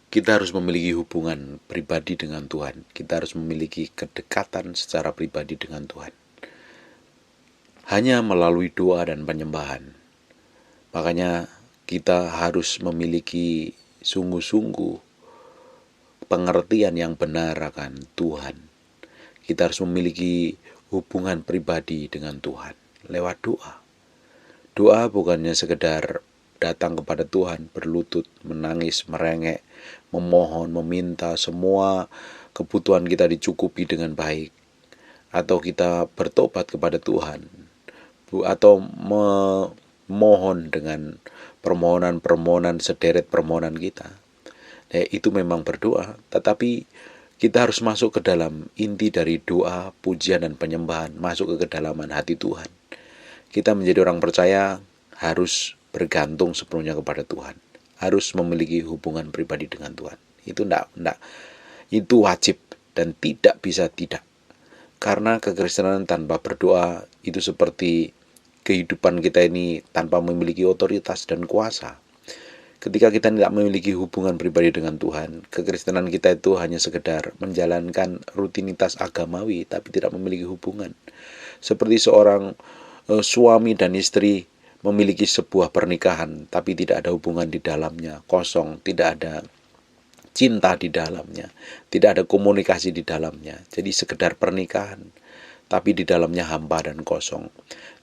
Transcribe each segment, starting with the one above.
Kita harus memiliki hubungan pribadi dengan Tuhan. Kita harus memiliki kedekatan secara pribadi dengan Tuhan. Hanya melalui doa dan penyembahan. Makanya kita harus memiliki sungguh-sungguh pengertian yang benar akan Tuhan. Kita harus memiliki hubungan pribadi dengan Tuhan lewat doa. Doa bukannya sekedar datang kepada Tuhan, berlutut, menangis, merengek, memohon, meminta semua kebutuhan kita dicukupi dengan baik, atau kita bertobat kepada Tuhan, atau memohon dengan permohonan-permohonan, sederet permohonan kita. Itu memang berdoa, tetapi kita harus masuk ke dalam inti dari doa, pujian, dan penyembahan, masuk ke kedalaman hati Tuhan. Kita menjadi orang percaya harus bergantung sepenuhnya kepada Tuhan, harus memiliki hubungan pribadi dengan Tuhan. Itu wajib dan tidak bisa tidak. Karena kekristenan tanpa berdoa itu seperti kehidupan kita ini tanpa memiliki otoritas dan kuasa. Ketika kita tidak memiliki hubungan pribadi dengan Tuhan, kekristenan kita itu hanya sekedar menjalankan rutinitas agamawi, tapi tidak memiliki hubungan. Seperti seorang suami dan istri memiliki sebuah pernikahan, tapi tidak ada hubungan di dalamnya, kosong, tidak ada cinta di dalamnya, tidak ada komunikasi di dalamnya. Jadi sekedar pernikahan, tapi di dalamnya hampa dan kosong.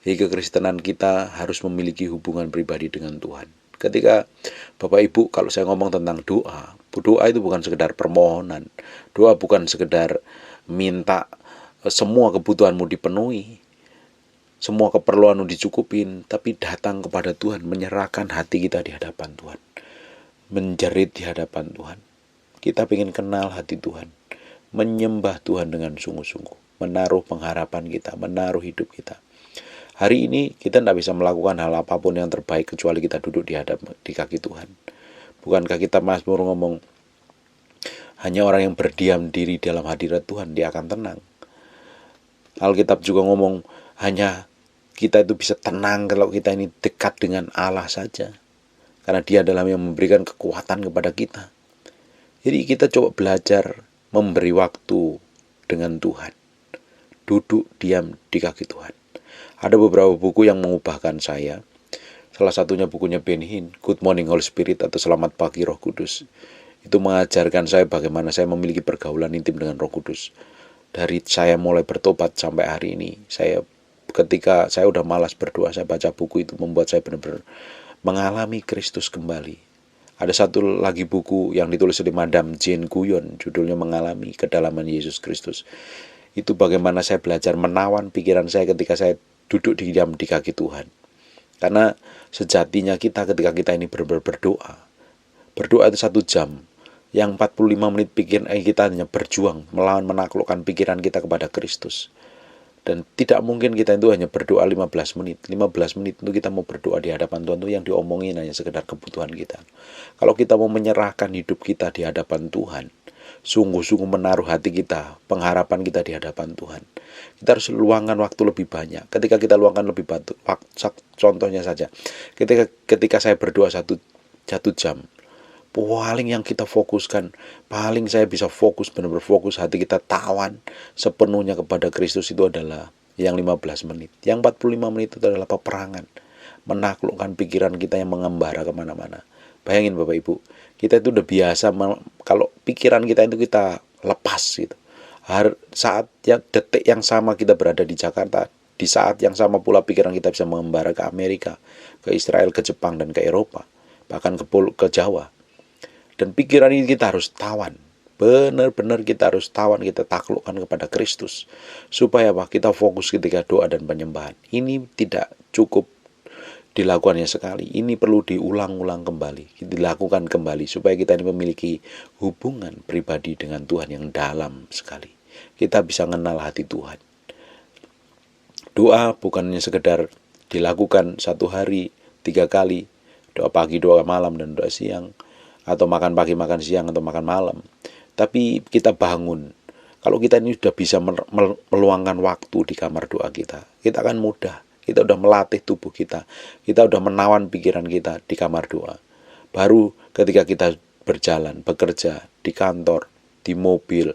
Jadi kekristenan kita harus memiliki hubungan pribadi dengan Tuhan. Ketika Bapak Ibu, kalau saya ngomong tentang doa, doa itu bukan sekedar permohonan. Doa bukan sekedar minta semua kebutuhanmu dipenuhi, semua keperluanmu dicukupin, tapi datang kepada Tuhan, menyerahkan hati kita di hadapan Tuhan, menjerit di hadapan Tuhan. Kita ingin kenal hati Tuhan, menyembah Tuhan dengan sungguh-sungguh, menaruh pengharapan kita, menaruh hidup kita. Hari ini kita tidak bisa melakukan hal apapun yang terbaik kecuali kita duduk di kaki Tuhan. Bukankah kita Mazmur ngomong, hanya orang yang berdiam diri dalam hadirat Tuhan, dia akan tenang. Alkitab juga ngomong, hanya kita itu bisa tenang kalau kita ini dekat dengan Allah saja, karena dia adalah yang memberikan kekuatan kepada kita. Jadi kita coba belajar memberi waktu dengan Tuhan, duduk diam di kaki Tuhan. Ada beberapa buku yang mengubahkan saya. Salah satunya bukunya Ben Hinn, Good Morning Holy Spirit atau Selamat Pagi Roh Kudus. Itu mengajarkan saya bagaimana saya memiliki pergaulan intim dengan Roh Kudus. Dari saya mulai bertobat sampai hari ini, ketika saya udah malas berdoa, saya baca buku itu membuat saya benar-benar mengalami Kristus kembali. Ada satu lagi buku yang ditulis oleh Madame Jane Guyon, judulnya Mengalami Kedalaman Yesus Kristus. Itu bagaimana saya belajar menawan pikiran saya ketika saya duduk diam di kaki Tuhan. Karena sejatinya kita ketika kita ini berdoa itu 1 jam. Yang 45 menit pikiran kita hanya berjuang melawan menaklukkan pikiran kita kepada Kristus. Dan tidak mungkin kita itu hanya berdoa 15 menit. 15 menit itu kita mau berdoa di hadapan Tuhan, itu yang diomongin hanya sekedar kebutuhan kita. Kalau kita mau menyerahkan hidup kita di hadapan Tuhan, sungguh-sungguh menaruh hati kita, pengharapan kita di hadapan Tuhan, kita harus luangkan waktu lebih banyak. Ketika kita luangkan lebih banyak, contohnya saja, ketika saya berdoa 1 jam, paling yang kita fokuskan, paling saya bisa fokus, benar-benar fokus, hati kita tawan sepenuhnya kepada Kristus, itu adalah yang 15 menit. Yang 45 menit itu adalah peperangan, menaklukkan pikiran kita yang mengembara kemana-mana. Bayangin Bapak Ibu, kita itu udah biasa kalau pikiran kita itu kita lepas gitu. Detik yang sama kita berada di Jakarta, di saat yang sama pula pikiran kita bisa mengembara ke Amerika, ke Israel, ke Jepang, dan ke Eropa, bahkan ke Jawa. Dan pikiran ini kita harus tawan. Benar-benar kita harus tawan, kita taklukkan kepada Kristus. Supaya apa? Kita fokus ketika doa dan penyembahan. Ini tidak cukup dilakukannya sekali. Ini perlu diulang-ulang kembali, dilakukan kembali, supaya kita ini memiliki hubungan pribadi dengan Tuhan yang dalam sekali. Kita bisa mengenal hati Tuhan. Doa bukannya sekedar dilakukan 1 hari 3 kali. Doa pagi, doa malam, dan doa siang. Atau makan pagi, makan siang, atau makan malam. Tapi kita bangun. Kalau kita ini sudah bisa meluangkan waktu di kamar doa kita akan mudah. Kita sudah melatih tubuh kita. Kita sudah menawan pikiran kita di kamar doa. Baru ketika kita berjalan, bekerja, di kantor, di mobil,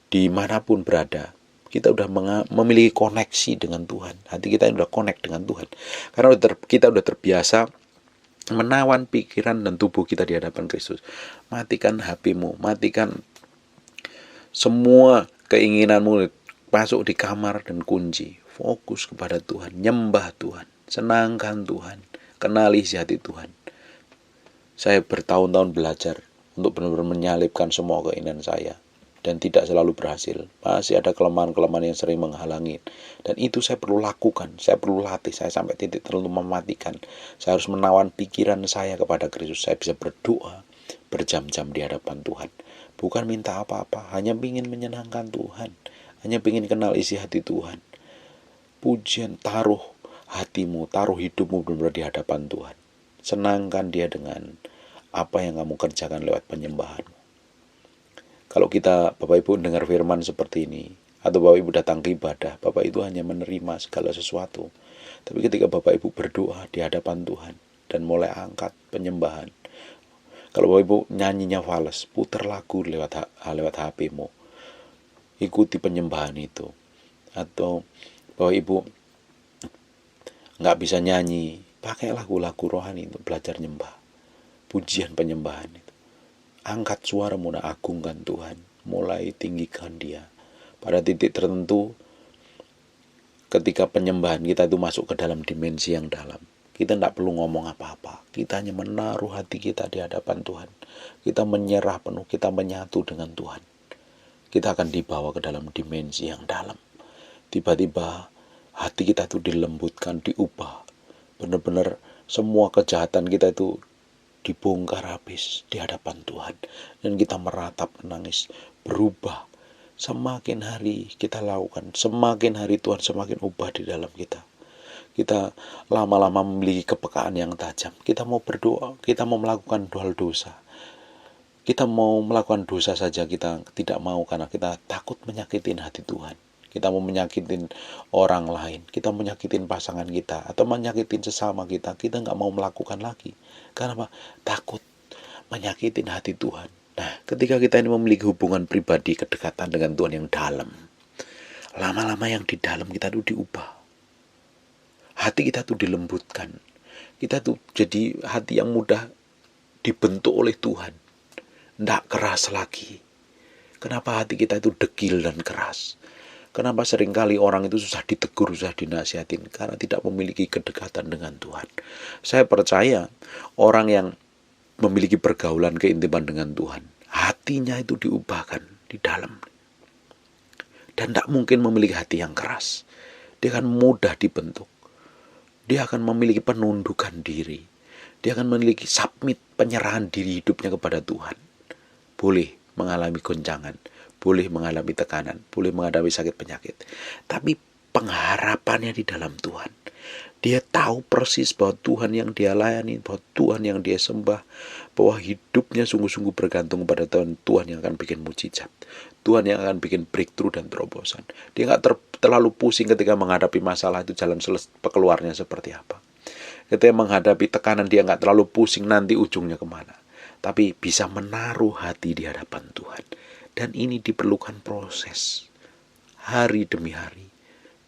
dimanapun berada, kita udah memiliki koneksi dengan Tuhan. Hati kita udah connect dengan Tuhan. Karena kita udah terbiasa menawan pikiran dan tubuh kita di hadapan Kristus. Matikan HP-mu, matikan semua keinginanmu, masuk di kamar dan kunci. Fokus kepada Tuhan, nyembah Tuhan, senangkan Tuhan, kenali isi hati Tuhan. Saya bertahun-tahun belajar untuk benar-benar menyalipkan semua keinginan saya, dan tidak selalu berhasil. Masih ada kelemahan-kelemahan yang sering menghalangi. Dan itu saya perlu lakukan, saya perlu latih, saya sampai titik tertentu mematikan. Saya harus menawan pikiran saya kepada Kristus. Saya bisa berdoa berjam-jam di hadapan Tuhan. Bukan minta apa-apa, hanya ingin menyenangkan Tuhan. Hanya ingin kenal isi hati Tuhan. Pujian, taruh hatimu, taruh hidupmu benar-benar di hadapan Tuhan. Senangkan Dia dengan apa yang kamu kerjakan lewat penyembahanmu. Kalau kita, Bapak Ibu, dengar firman seperti ini, atau Bapak Ibu datang ke ibadah, Bapak Ibu hanya menerima segala sesuatu. Tapi ketika Bapak Ibu berdoa di hadapan Tuhan, dan mulai angkat penyembahan, kalau Bapak Ibu nyanyinya fales, putar lagu lewat HP-mu, ikuti penyembahan itu. Atau Bapak Ibu nggak bisa nyanyi, pakai lagu-lagu rohani untuk belajar nyembah, pujian penyembahan itu. Angkat suaramu dan agungkan Tuhan, mulai tinggikan Dia. Pada titik tertentu, ketika penyembahan kita itu masuk ke dalam dimensi yang dalam, kita tidak perlu ngomong apa-apa. Kita hanya menaruh hati kita di hadapan Tuhan. Kita menyerah penuh, kita menyatu dengan Tuhan. Kita akan dibawa ke dalam dimensi yang dalam. Tiba-tiba hati kita itu dilembutkan, diubah. Benar-benar semua kejahatan kita itu dibongkar habis di hadapan Tuhan. Dan kita meratap, menangis, berubah. Semakin hari kita lakukan, semakin hari Tuhan semakin ubah di dalam kita. Kita lama-lama memiliki kepekaan yang tajam. Kita mau berdoa, kita mau melakukan hal dosa. Kita mau melakukan dosa saja kita tidak mau karena kita takut menyakitin hati Tuhan. Kita mau menyakitin orang lain, kita menyakitin pasangan kita, atau menyakitin sesama kita nggak mau melakukan lagi. Karena apa? Takut menyakitin hati Tuhan. Nah, ketika kita ini memiliki hubungan pribadi, kedekatan dengan Tuhan yang dalam, lama-lama yang di dalam kita itu diubah. Hati kita tuh dilembutkan. Kita tuh jadi hati yang mudah dibentuk oleh Tuhan. Nggak keras lagi. Kenapa hati kita itu degil dan keras? Kenapa seringkali orang itu susah ditegur, susah dinasihatin? Karena tidak memiliki kedekatan dengan Tuhan. Saya percaya orang yang memiliki pergaulan keintiman dengan Tuhan, hatinya itu diubahkan di dalam. Dan tidak mungkin memiliki hati yang keras. Dia akan mudah dibentuk. Dia akan memiliki penundukan diri. Dia akan memiliki submit, penyerahan diri hidupnya kepada Tuhan. Boleh mengalami goncangan, boleh mengalami tekanan, boleh menghadapi sakit penyakit. Tapi pengharapannya di dalam Tuhan. Dia tahu persis bahwa Tuhan yang dia layani, bahwa Tuhan yang dia sembah, bahwa hidupnya sungguh-sungguh bergantung kepada Tuhan yang akan bikin mujizat. Tuhan yang akan bikin breakthrough dan terobosan. Dia nggak terlalu pusing ketika menghadapi masalah itu jalan keluarnya seperti apa. Ketika menghadapi tekanan dia nggak terlalu pusing nanti ujungnya kemana. Tapi bisa menaruh hati di hadapan Tuhan. Dan ini diperlukan proses. Hari demi hari.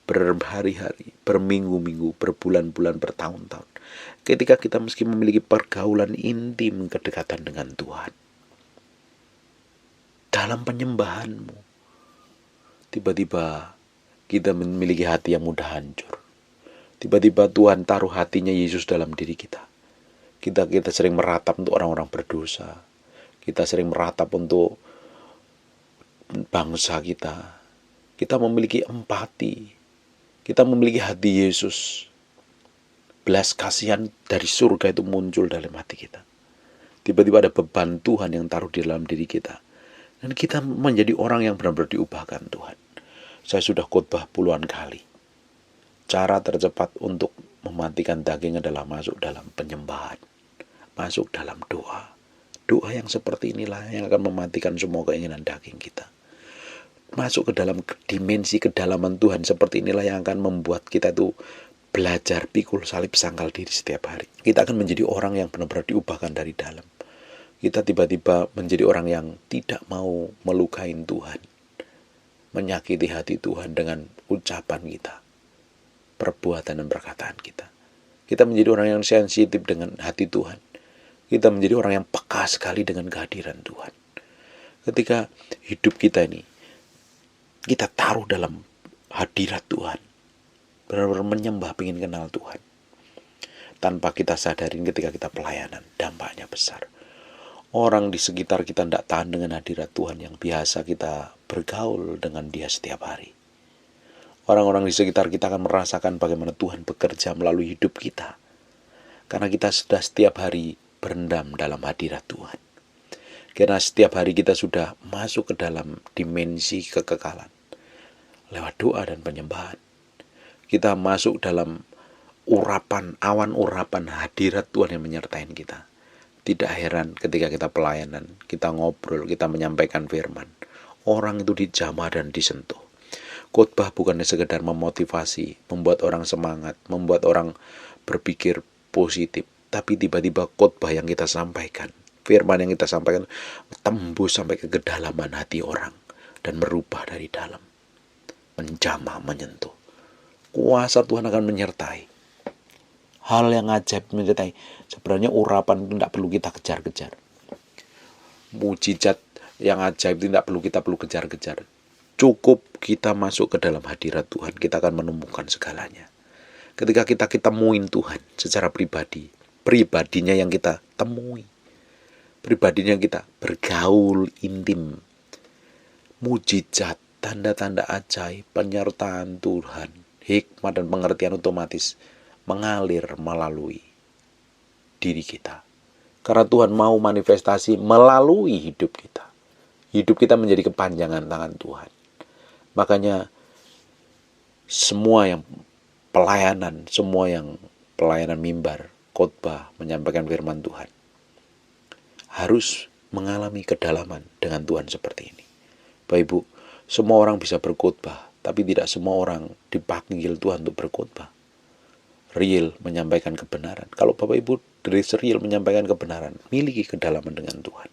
Berhari-hari, berminggu-minggu, berbulan-bulan, bertahun-tahun. Ketika kita meski memiliki pergaulan intim kedekatan dengan Tuhan. Dalam penyembahanmu. Tiba-tiba kita memiliki hati yang mudah hancur. Tiba-tiba Tuhan taruh hatinya Yesus dalam diri kita. Kita sering meratap untuk orang-orang berdosa. Kita sering meratap untuk bangsa kita. Kita memiliki empati. Kita memiliki hati Yesus. Belas kasihan dari surga itu muncul dalam hati kita. Tiba-tiba ada beban Tuhan yang taruh di dalam diri kita. Dan kita menjadi orang yang benar-benar diubahkan Tuhan. Saya sudah khotbah puluhan kali. Cara tercepat untuk mematikan daging adalah masuk dalam penyembahan. Masuk dalam doa. Doa yang seperti inilah yang akan mematikan semua keinginan daging kita. Masuk ke dalam dimensi kedalaman Tuhan seperti inilah yang akan membuat kita itu belajar pikul salib sangkal diri setiap hari. Kita akan menjadi orang yang benar-benar diubahkan dari dalam. kita tiba-tiba menjadi orang yang tidak mau melukai Tuhan, menyakiti hati Tuhan dengan ucapan kita, perbuatan dan perkataan kita. Kita menjadi orang yang sensitif dengan hati Tuhan. Kita menjadi orang yang peka sekali dengan kehadiran Tuhan. Ketika hidup kita ini, kita taruh dalam hadirat Tuhan. Benar-benar menyembah, ingin kenal Tuhan. Tanpa kita sadarin ketika kita pelayanan, dampaknya besar. Orang di sekitar kita tidak tahan dengan hadirat Tuhan yang biasa kita bergaul dengan dia setiap hari. Orang-orang di sekitar kita akan merasakan bagaimana Tuhan bekerja melalui hidup kita. Karena kita sudah setiap hari berendam dalam hadirat Tuhan. Karena setiap hari kita sudah masuk ke dalam dimensi kekekalan. Lewat doa dan penyembahan. Kita masuk dalam awan urapan hadirat Tuhan yang menyertai kita. Tidak heran ketika kita pelayanan, kita ngobrol, kita menyampaikan firman. Orang itu dijamah dan disentuh. Khotbah bukannya sekedar memotivasi, membuat orang semangat, membuat orang berpikir positif. Tapi tiba-tiba khotbah yang kita sampaikan, firman yang kita sampaikan, tembus sampai ke kedalaman hati orang. Dan merubah dari dalam. Menjamah, menyentuh. Kuasa Tuhan akan menyertai. Hal yang ajaib menyertai. Sebenarnya urapan itu tidak perlu kita kejar-kejar. Mujizat yang ajaib itu tidak perlu kita kejar-kejar. Cukup kita masuk ke dalam hadirat Tuhan, kita akan menemukan segalanya. Ketika kita temuin Tuhan secara pribadi, pribadinya yang kita temui, pribadinya kita bergaul intim, mujizat, tanda-tanda ajaib, penyertaan Tuhan, hikmat dan pengertian otomatis mengalir melalui diri kita. Karena Tuhan mau manifestasi melalui hidup kita. Hidup kita menjadi kepanjangan tangan Tuhan. Makanya semua yang pelayanan mimbar, khotbah, menyampaikan firman Tuhan harus mengalami kedalaman dengan Tuhan seperti ini. Bapak Ibu, semua orang bisa berkhotbah, tapi tidak semua orang dipanggil Tuhan untuk berkhotbah. Real menyampaikan kebenaran. Kalau Bapak Ibu real menyampaikan kebenaran, miliki kedalaman dengan Tuhan.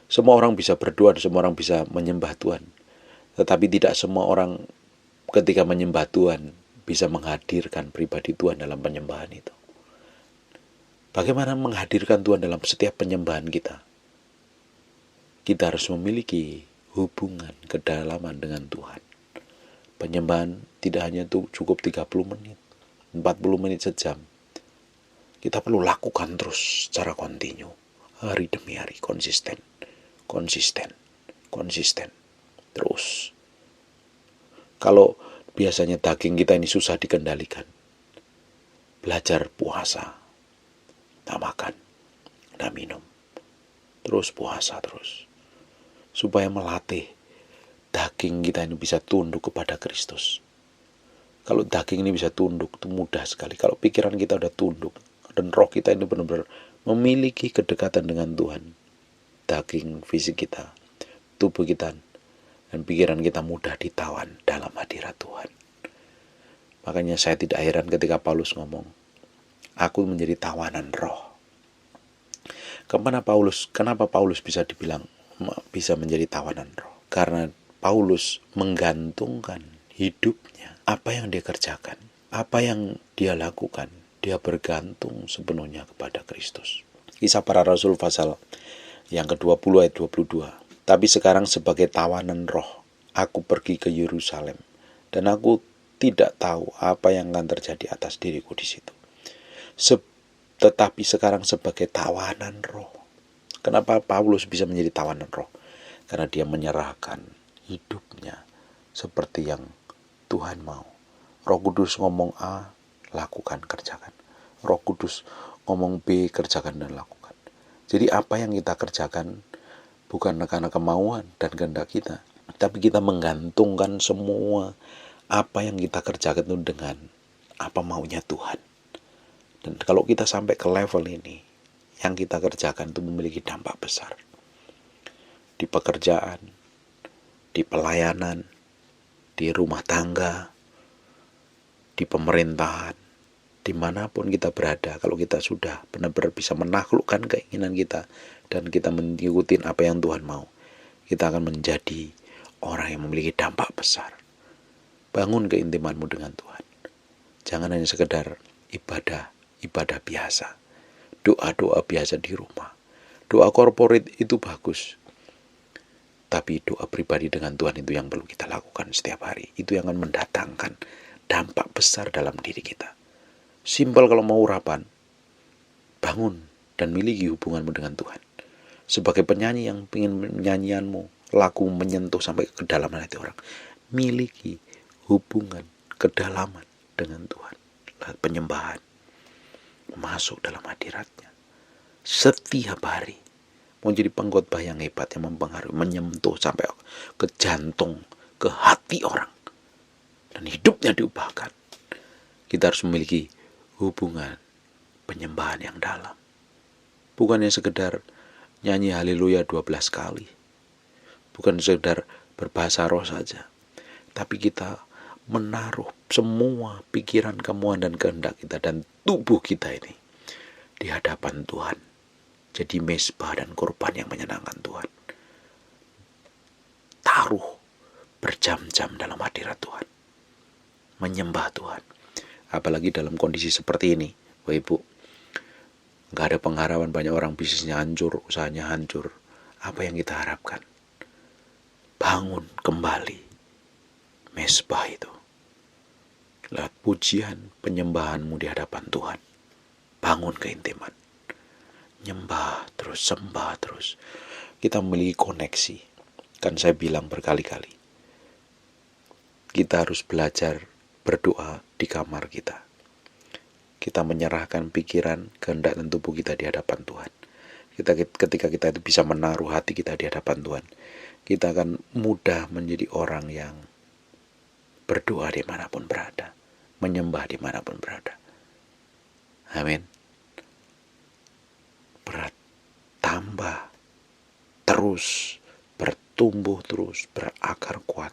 Semua orang bisa berdoa, semua orang bisa menyembah Tuhan. Tetapi tidak semua orang ketika menyembah Tuhan bisa menghadirkan pribadi Tuhan dalam penyembahan itu. Bagaimana menghadirkan Tuhan dalam setiap penyembahan kita? Kita harus memiliki hubungan, kedalaman dengan Tuhan. Penyembahan tidak hanya cukup 30 menit, 40 menit sejam. Kita perlu lakukan terus secara kontinu, hari demi hari, konsisten. Terus. Kalau biasanya daging kita ini susah dikendalikan, belajar puasa, tak makan, tak minum, terus puasa terus, supaya melatih daging kita ini bisa tunduk kepada Kristus. Kalau daging ini bisa tunduk, itu mudah sekali. Kalau pikiran kita udah tunduk, dan roh kita ini benar-benar memiliki kedekatan dengan Tuhan, daging fisik kita, tubuh kita, dan pikiran kita mudah ditawan dalam hadirat Tuhan. Makanya saya tidak heran ketika Paulus ngomong, aku menjadi tawanan roh. Kenapa Paulus bisa dibilang bisa menjadi tawanan roh? Karena Paulus menggantungkan hidupnya, apa yang dia kerjakan, apa yang dia lakukan, dia bergantung sepenuhnya kepada Kristus. Kisah Para Rasul pasal yang ke-20 ayat 22. Tapi sekarang sebagai tawanan roh, aku pergi ke Yerusalem, dan aku tidak tahu apa yang akan terjadi atas diriku di situ. Tetapi sekarang sebagai tawanan roh. Kenapa Paulus bisa menjadi tawanan roh? Karena dia menyerahkan hidupnya seperti yang Tuhan mau. Roh Kudus ngomong A, lakukan, kerjakan. Roh Kudus ngomong B, kerjakan dan lakukan. Jadi apa yang kita kerjakan bukan karena kemauan dan kehendak kita, tapi kita menggantungkan semua apa yang kita kerjakan itu dengan apa maunya Tuhan. Dan kalau kita sampai ke level ini, yang kita kerjakan itu memiliki dampak besar. Di pekerjaan, di pelayanan, di rumah tangga, di pemerintahan, dimanapun kita berada, kalau kita sudah benar-benar bisa menaklukkan keinginan kita dan kita mengikuti apa yang Tuhan mau, kita akan menjadi orang yang memiliki dampak besar. Bangun keintimanmu dengan Tuhan. Jangan hanya sekedar ibadah biasa, doa-doa biasa di rumah. Doa korporat itu bagus, tapi doa pribadi dengan Tuhan itu yang perlu kita lakukan setiap hari. Itu yang akan mendatangkan dampak besar dalam diri kita. Simpel kalau mau urapan, bangun dan miliki hubunganmu dengan Tuhan. Sebagai penyanyi yang ingin nyanyianmu, lagu menyentuh sampai ke kedalaman hati orang, miliki hubungan kedalaman dengan Tuhan. Penyembahan masuk dalam hadiratnya setiap hari. Mau jadi pengkhotbah yang hebat, yang mempengaruhi, menyentuh sampai ke jantung, ke hati orang, dan hidupnya diubahkan. Kita harus memiliki hubungan penyembahan yang dalam. Bukannya sekedar nyanyi haleluya 12 kali, bukan sekedar berbahasa roh saja, tapi kita menaruh semua pikiran, kemauan, dan kehendak kita dan tubuh kita ini di hadapan Tuhan. Jadi mezbah dan korban yang menyenangkan Tuhan. Taruh berjam-jam dalam hadirat Tuhan, menyembah Tuhan. Apalagi dalam kondisi seperti ini, Bapak Ibu, gak ada pengharapan, banyak orang bisnisnya hancur, usahanya hancur. Apa yang kita harapkan? Bangun kembali mezbah itu. Lewat pujian penyembahanmu di hadapan Tuhan. Bangun keintiman. Nyembah terus, sembah terus. Kita memiliki koneksi. Kan saya bilang berkali-kali, kita harus belajar berdoa di kamar kita. Kita menyerahkan pikiran, kehendak, dan tubuh kita di hadapan Tuhan. Ketika kita itu bisa menaruh hati kita di hadapan Tuhan, kita akan mudah menjadi orang yang berdoa dimanapun berada, menyembah dimanapun berada. Amin. Bertambah terus, bertumbuh terus, berakar kuat,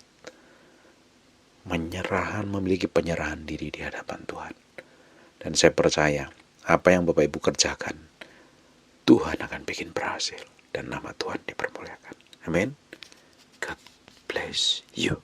memiliki penyerahan diri di hadapan Tuhan. Dan saya percaya apa yang Bapak Ibu kerjakan, Tuhan akan bikin berhasil dan nama Tuhan dipermuliakan. Amin. God bless you.